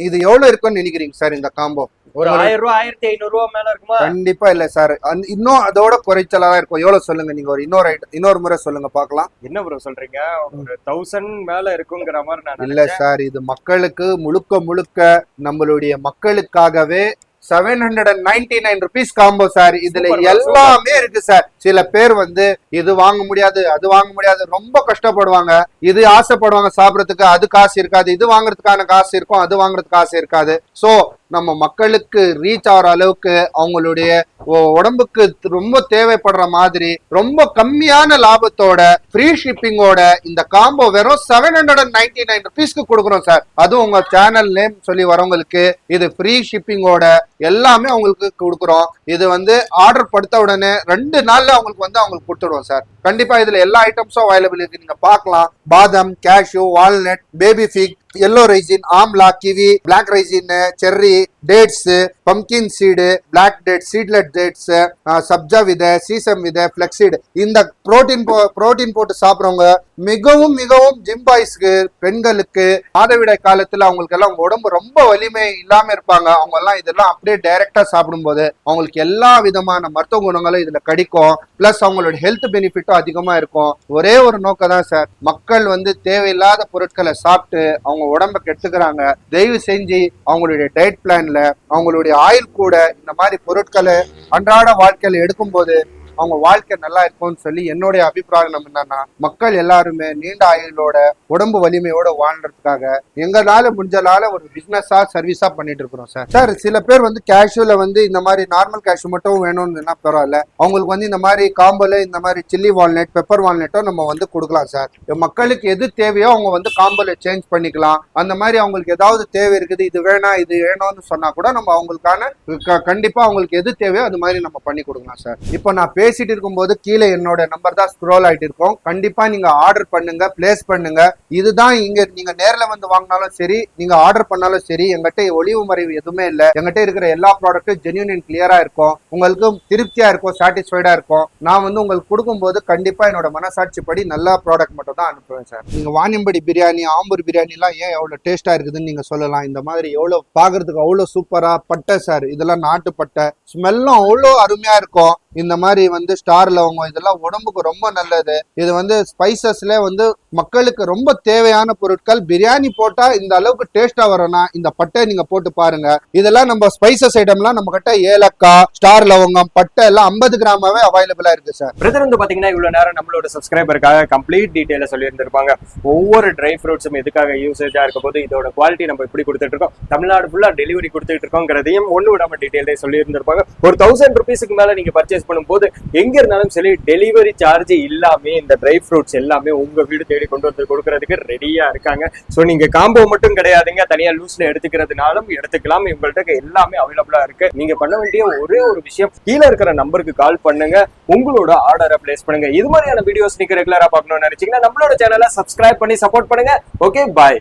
இது எவ்வளவு இருக்குன்னு நினைக்கிறீங்க சார் இந்த காம்போ? ஒரு ₹1000 1500 மேல இருக்குமா? கண்டிப்பா இல்ல சார், இன்னும் அதோட குறைச்சலா தான் இருக்கும். எவ்வளவு சொல்லுங்க நீங்க? ஒரு இன்னொரு முறை சொல்லுங்க பாக்கலாம். என்ன ப்ரோ சொல்றீங்க? ஒரு 1000 மேல இருக்குங்கிற மாதிரி நான் இல்ல சார், இது மக்களுக்கு முழுக்க நம்மளுடைய மக்களுக்காகவே 799 rupees காம்போ சார். இதுல எல்லாமே இருக்கு சார். சில பேர் வந்து இது வாங்க முடியாது, அது வாங்க முடியாது, ரொம்ப கஷ்டப்படுவாங்க. இது ஆசைப்படுவாங்க சாப்பிடறதுக்கு, அது காசு இருக்காது. இது வாங்குறதுக்கான காசு இருக்கும், அது வாங்குறதுக்கு காசு இருக்காது. சோ நம்ம மக்களுக்கு ரீச் ஆகிற அளவுக்கு அவங்களுடைய உடம்புக்கு ரொம்ப தேவைப்படுற மாதிரி ரொம்ப கம்மியான லாபத்தோட ஃப்ரீ ஷிப்பிங்கோட இந்த காம்போ வெறும் 799 rupeesக்கு கொடுக்குறோம் சார். அதுவும் உங்க சேனல் நேம் சொல்லி வரவங்களுக்கு இது ஃப்ரீ ஷிப்பிங்கோட எல்லாமே அவங்களுக்கு கொடுக்குறோம். இது வந்து ஆர்டர் படுத்த உடனே 2 நாள்ல அவங்களுக்கு வந்து அவங்களுக்கு கொடுத்துடுவோம் சார். கண்டிப்பா இதுல எல்லா ஐட்டம்ஸும் அவைலபிள் இருக்கு. நீங்க பார்க்கலாம். பாதாம், cashew, walnut, baby fig, yellow raisin, amla, kiwi, black raisin, cherry, dates, pumpkin seed, black dates, seedless dates, sabja விதை, சீசம் விதை, பிளக்ஸீடு. இந்த புரோட்டீன் போட்டு சாப்பிடுறவங்க மிகவும் ஜிம் பாய்ஸ்க்கு, பெண்களுக்கு மாதவிடாய் காலத்துல அவங்களுக்கு எல்லாம் உடம்பு ரொம்ப வலிமை இல்லாம இருப்பாங்க. அவங்க எல்லாம் இதெல்லாம் அப்படியே டைரக்டா சாப்பிடும் போது அவங்களுக்கு எல்லா விதமான மருத்துவ குணங்களும் இதுல கிடைக்கும். பிளஸ் அவங்களோட ஹெல்த் பெனிஃபிட்டும் அதிகமா இருக்கும். ஒரே ஒரு நோக்கம் தான் சார், மக்கள் வந்து தேவையில்லாத பொருட்களை சாப்பிட்டு அவங்க உடம்ப கெடுத்துக்கிறாங்க. தயவு செஞ்சு அவங்களுடைய டயட் பிளான்ல அவங்களுடைய ஆயில் கூட இந்த மாதிரி பொருட்களை அன்றாட வாழ்க்கையில எடுக்கும் போது அவங்க வாழ்க்கை நல்லா இருக்கும்னு சொல்லி என்னுடைய அபிப்பிராயம் என்னன்னா, மக்கள் எல்லாருமே நீண்ட ஆயுளோட உடம்பு வலிமையோட வாழ்றதுக்காக எங்களால முடிஞ்சலால ஒரு பிசினஸா சர்வீஸா பண்ணிட்டு இருக்கிறோம் சார். சார் சில பேர் வந்து கேஷ்யூல வந்து இந்த மாதிரி நார்மல் கேஷ்யூ மட்டும் வேணும்னு பரவாயில்ல, அவங்களுக்கு வந்து இந்த மாதிரி காம்போல இந்த மாதிரி சில்லி வால்நட், பெப்பர் வால்நட்டோ நம்ம வந்து கொடுக்கலாம் சார். மக்களுக்கு எது தேவையோ அவங்க வந்து காம்போல சேஞ்ச் பண்ணிக்கலாம். அந்த மாதிரி அவங்களுக்கு ஏதாவது தேவை இருக்குது, இது வேணாம் இது வேணும்னு சொன்னா கூட நம்ம அவங்களுக்கான கண்டிப்பா அவங்களுக்கு எது தேவையோ அது மாதிரி நம்ம பண்ணி கொடுக்கலாம் சார். இப்போ நான் பேசிட்டு இருக்கும்போது கீழே என்னோட நம்பர் தான் ஸ்க்ரோல் ஆயிட்டு இருக்கும். கண்டிப்பா நீங்க ஆர்டர் பண்ணுங்க, பிளேஸ் பண்ணுங்க. இதுதான் இங்க நீங்க நேர்ல வந்து வாங்கினாலும் சரி, நீங்க ஆர்டர் பண்ணாலும் சரி, எங்கிட்ட ஒளிவு மறைவு எதுவுமே இல்ல. எங்கிட்ட இருக்கிற எல்லா ப்ராடக்ட்டும் ஜென்யூன் அண்ட் கிளியரா இருக்கும். உங்களுக்கு திருப்தியா இருக்கும், சாட்டிஸ்ஃபைடா இருக்கும். நான் வந்து உங்களுக்கு கொடுக்கும்போது கண்டிப்பா என்னோட மனசாட்சி படி நல்ல ப்ராடக்ட் மட்டும் தான் அனுப்புவேன் சார். நீங்க வாணியம்படி பிரியாணி, ஆம்பூர் பிரியாணி எல்லாம் ஏன் எவ்வளவு டேஸ்டா இருக்குதுன்னு நீங்க சொல்லலாம். இந்த மாதிரி எவ்வளவு பாக்குறதுக்கு அவ்வளவு சூப்பரா பட்டை சார், இதெல்லாம் நாட்டு பட்டை, ஸ்மெல்லும் அவ்வளோ அருமையா இருக்கும். இந்த மாதிரி வந்து ஸ்டார் லவங்கம் இதெல்லாம் உடம்புக்கு ரொம்ப நல்லது. இது வந்து ஸ்பைசஸ்ல வந்து மக்களுக்கு ரொம்ப தேவையான பொருட்கள். பிரியாணி போட்டா இந்த அளவுக்கு டேஸ்டா வரணும்னா இந்த பட்டை நீங்க போட்டு பாருங்க. இதெல்லாம் நம்ம ஸ்பைசஸ் ஐட்டம்லாம் நம்ம கிட்ட ஏலக்காய், ஸ்டார் லவங்கம், பட்டை எல்லாம் 50 கிராமாவே அவைலபிளா இருக்கு சார். பிரதர் வந்து பாத்தீங்கன்னா இவ்வளவு நேரம் நம்மளோட சப்ஸ்கிரைபருக்காக கம்ப்ளீட் டீடைல சொல்லி இருந்திருப்பாங்க. ஒவ்வொரு ட்ரை ஃப்ரூட்ஸும் எதுக்காக யூசேஜா இருக்க போது, இதோட குவாலிட்டி நம்ம எப்படி கொடுத்துட்டு இருக்கோம், தமிழ்நாடு ஃபுல்லா டெலிவரி கொடுத்துட்டு இருக்கோங்கிறதையும் ஒண்ணு விடாம டீடைலே சொல்லி இருந்திருப்பாங்க. ஒரு 1000 rupeesக்கு மேல நீங்க பர்ச்சேஸ் பண்ணும்போது எங்க இருந்தாலும் சரி டெலிவரி சார்ஜ் இல்லாம இந்த ட்ரை ஃப்ரூட்ஸ் எல்லாமே உங்க வீடு தேடி கொண்டு வந்து கொடுக்கறதுக்கு ரெடியா இருக்காங்க. சோ நீங்க காம்போ மட்டும் கிடையாதுங்க, தனியா லூஸ்ல எடுத்துக்கிறதுனாலும் எடுத்துக்கலாம். உங்கள்ட்ட எல்லாமே அவைலபிளா இருக்கு. நீங்க பண்ண வேண்டிய ஒரே ஒரு விஷயம், கீழே இருக்கிற நம்பருக்கு கால் பண்ணுங்க, உங்களோட ஆர்டரை பிளேஸ் பண்ணுங்க. இது மாதிரியான வீடியோஸ் நீங்க ரெகுலரா பார்க்கணும்னு நினைச்சீங்கன்னா நம்மளோட சேனலை சப்ஸ்கிரைப் பண்ணி சப்போர்ட் பண்ணுங்க. ஓகே, பாய்.